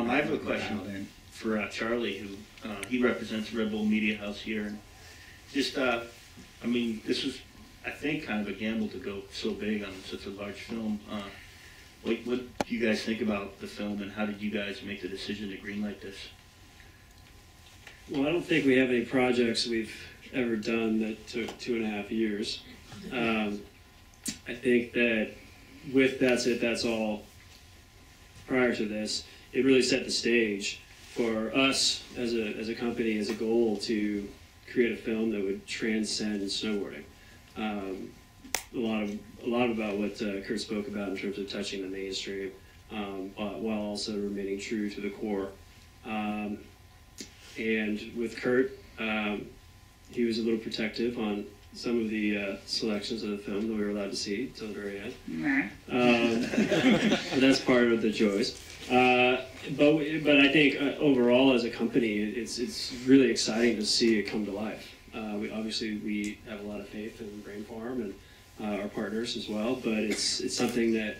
I have a question for Charlie, who he represents Red Bull Media House here. And just, I mean, this was, I think, kind of a gamble to go so big on such a large film. What do you guys think about the film, and how did you guys make the decision to greenlight this? Well, I don't think we have any projects we've ever done that took 2.5 years. I think that with That's It, That's All, prior to this, it really set the stage for us as a company, as a goal to create a film that would transcend snowboarding. A lot about what Curt spoke about in terms of touching the mainstream, while also remaining true to the core. And with Curt, he was a little protective on some of the selections of the film that we were allowed to see until the very end. But that's part of the joys. But I think overall as a company, it's really exciting to see it come to life. We have a lot of faith in Brain Farm and our partners as well, but it's something that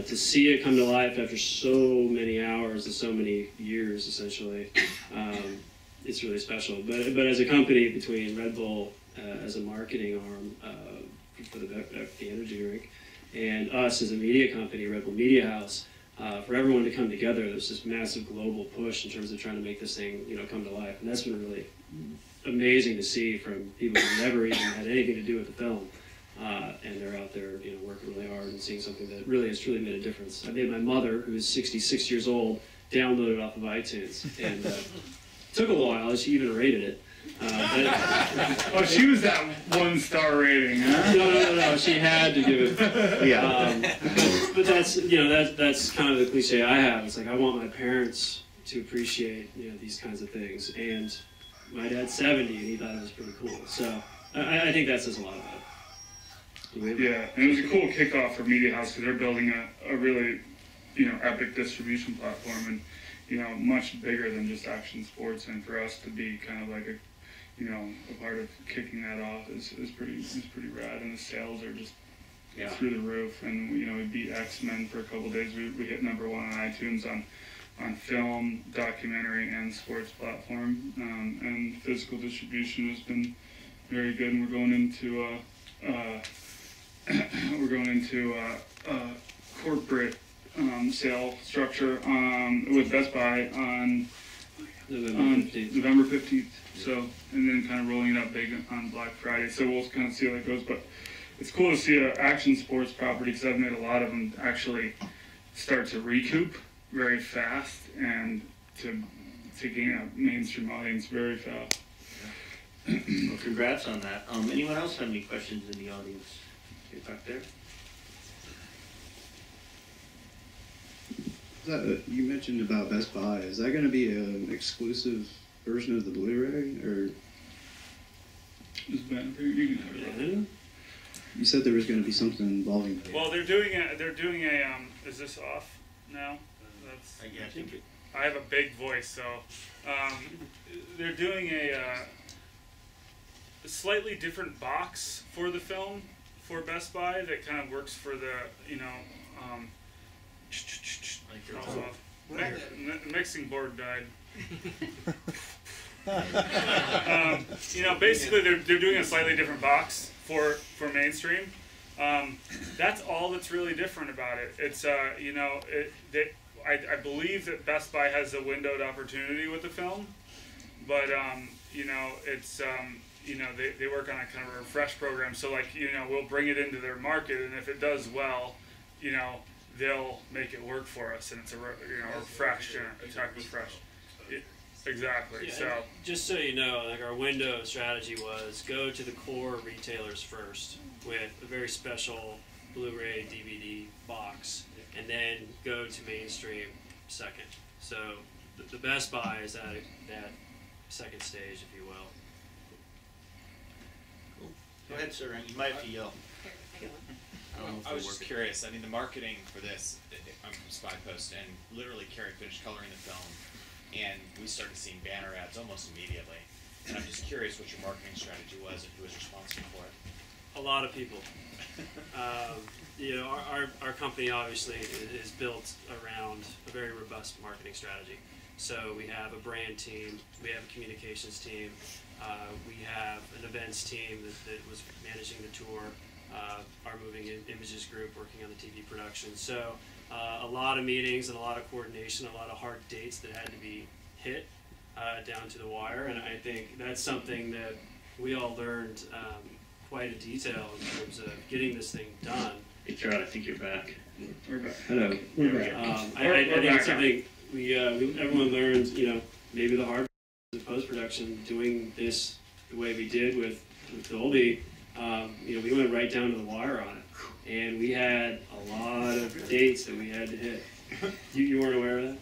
to see it come to life after so many hours and so many years, essentially, it's really special. But as a company, between Red Bull as a marketing arm for the energy drink, and us as a media company, Red Bull Media House, for everyone to come together, there's this massive global push in terms of trying to make this thing, come to life, and that's been really amazing to see from people who never even had anything to do with the film, and they're out there, working really hard and seeing something that really has truly made a difference. I made my mother, who is 66 years old, download it off of iTunes, and took a while. She even rated it. Oh, she was that 1-star rating, huh? No. She had to give it. Yeah. But that's that's kind of the cliche I have. It's like I want my parents to appreciate these kinds of things, and my dad's 70 and he thought it was pretty cool. So I think that says a lot about it. Yeah, and it was a cool kickoff for Media House because they're building a really epic distribution platform, and much bigger than just action sports, and for us to be kind of like a part of kicking that off is pretty rad, and the sales are just through the roof. And we beat X-Men for a couple of days. We hit #1 on iTunes on film, documentary, and sports platform, and physical distribution has been very good. And we're going into corporate sale structure with Best Buy on November 15th. So, and then kind of rolling it up big on Black Friday. So we'll kind of see how that goes. But it's cool to see an action sports property, because I've made a lot of them actually start to recoup very fast and to gain a mainstream audience very fast. Well, congrats on that. Anyone else have any questions in the audience? Get back there. You mentioned about Best Buy. Is that going to be an exclusive version of the Blu-ray, or? You said there was going to be something involving. Well, they're doing a. Is this off now? I have a big voice, so they're doing a slightly different box for the film for Best Buy that kind of works for the mixing board died. Basically they're doing a slightly different box for mainstream. That's all that's really different about it. It's I believe that Best Buy has a windowed opportunity with the film, but it's they work on a kind of a refresh program. So we'll bring it into their market, and if it does well, they'll make it work for us, and it's a refresh, attack refresh. Exactly. Yeah, so just so you know, our window strategy was go to the core retailers first with a very special Blu-ray DVD box, and then go to mainstream second. So the Best Buy is at that second stage, if you will. Cool. Go ahead, sir. You might have to yell. I was just curious. I mean, the marketing for this, I'm from Spy Post, and literally Carrie finished coloring the film, and we started seeing banner ads almost immediately. And I'm just curious what your marketing strategy was, and who was responsible for it. A lot of people. You know, our company obviously is built around a very robust marketing strategy. So we have a brand team, we have a communications team, we have an events team that was managing the tour, our moving images group working on the TV production. So a lot of meetings and a lot of coordination, a lot of hard dates that had to be hit down to the wire. And I think that's something that we all learned quite a detail in terms of getting this thing done. Hey, Curt, I think you're back. We're back. Hello. We're back. I think it's something everyone learned, you know, maybe the hard of post-production, doing this the way we did with Dolby. You know, we went right down to the wire on it, and we had a lot of dates that we had to hit. You weren't aware of that?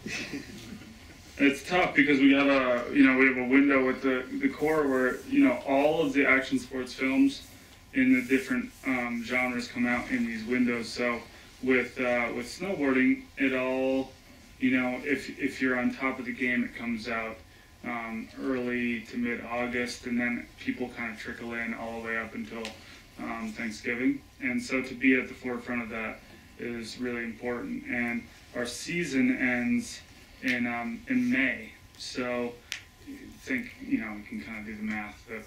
It's tough because we have a window with the core where, you know, all of the action sports films in the different genres come out in these windows. So with snowboarding, it all, you know, if you're on top of the game, it comes out early to mid-August, and then people kind of trickle in all the way up until Thanksgiving. And so to be at the forefront of that is really important. And our season ends in May, so think, you know, you can kind of do the math. The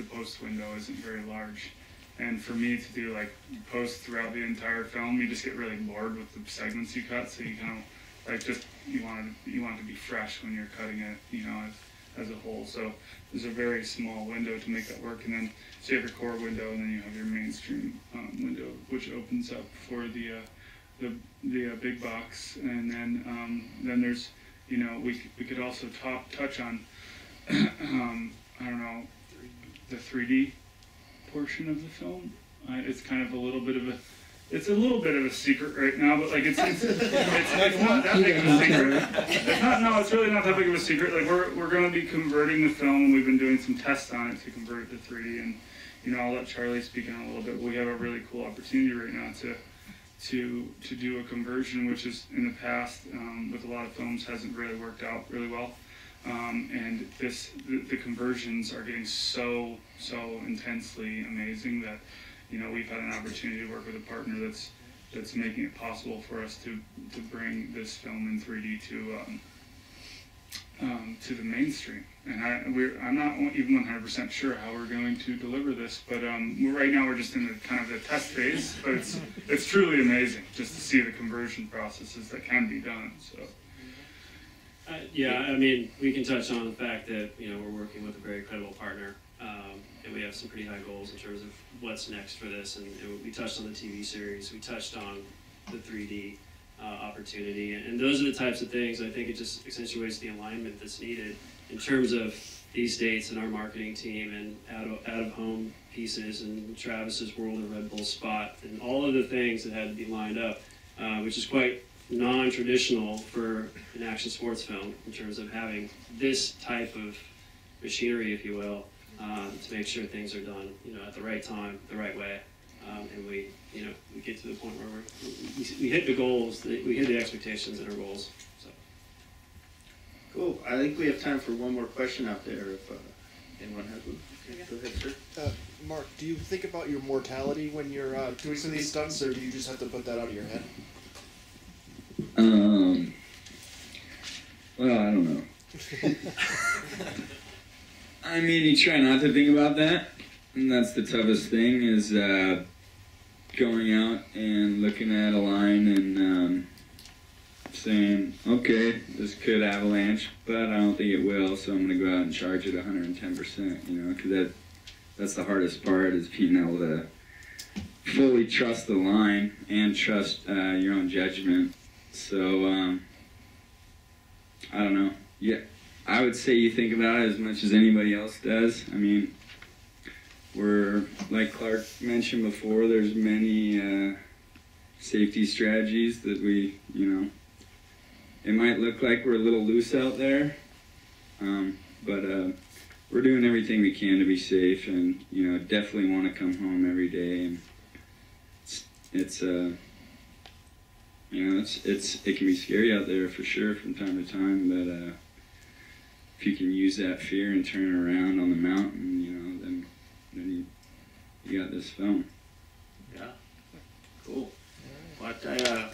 post window isn't very large, and for me to do like post throughout the entire film, you just get really bored with the segments you cut. So you kind of like just you want it to be fresh when you're cutting it, you know, as a whole. So there's a very small window to make that work, and then so you have your core window, and then you have your mainstream window, which opens up for the big box, and then there's, you know, we could also touch on I don't know, the 3D portion of the film. It's kind of a little bit of a secret right now, but like it's not that big of a secret. It's really not that big of a secret. Like we're going to be converting the film, and we've been doing some tests on it to convert it to 3D, and you know, I'll let Charlie speak on it a little bit. We have a really cool opportunity right now to do a conversion, which is in the past with a lot of films hasn't really worked out really well. And the conversions are getting so intensely amazing that, you know, we've had an opportunity to work with a partner that's making it possible for us to bring this film in 3D to the mainstream. And I'm not even 100% sure how we're going to deliver this, but right now we're just in the kind of the test phase. But it's truly amazing just to see the conversion processes that can be done. So. Yeah, I mean, we can touch on the fact that, you know, we're working with a very credible partner, and we have some pretty high goals in terms of what's next for this. And we touched on the TV series, we touched on the 3D opportunity, and those are the types of things. I think it just accentuates the alignment that's needed in terms of these dates and our marketing team and out of home pieces and Travis's World and Red Bull spot and all of the things that had to be lined up, which is quite non-traditional for an action sports film in terms of having this type of machinery, if you will, to make sure things are done, you know, at the right time, the right way, and we get to the point where we hit the goals, we hit the expectations and our goals. So. Cool. I think we have time for one more question out there if anyone has one. Okay, go ahead, sir. Mark, do you think about your mortality when you're doing some of these stunts, or do you just have to put that out of your head? Well, I don't know. I mean, you try not to think about that, and that's the toughest thing, is going out and looking at a line and saying, okay, this could avalanche, but I don't think it will, so I'm going to go out and charge it 110%, you know, because that's the hardest part, is being able to fully trust the line and trust your own judgment. So, I don't know. Yeah, I would say you think about it as much as anybody else does. I mean, we're, like Clark mentioned before, there's many safety strategies that we, you know, it might look like we're a little loose out there, but we're doing everything we can to be safe, and, you know, definitely want to come home every day. And it's you know, it can be scary out there for sure from time to time, but if you can use that fear and turn it around on the mountain, you know, then you got this film. Yeah. Cool. Well, I'd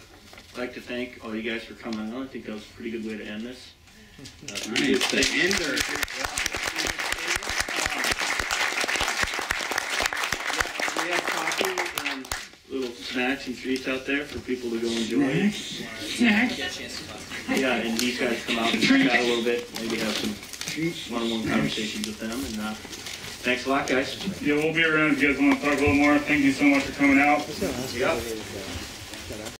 like to thank all you guys for coming on. I think that was a pretty good way to end this. Nice. The ender. We have coffee and little snacks and treats out there for people to go enjoy. Yeah, and these guys come out and chat a little bit, maybe have some one-on-one conversations with them. And thanks a lot, guys. Yeah, we'll be around if you guys want to talk a little more. Thank you so much for coming out. Yeah.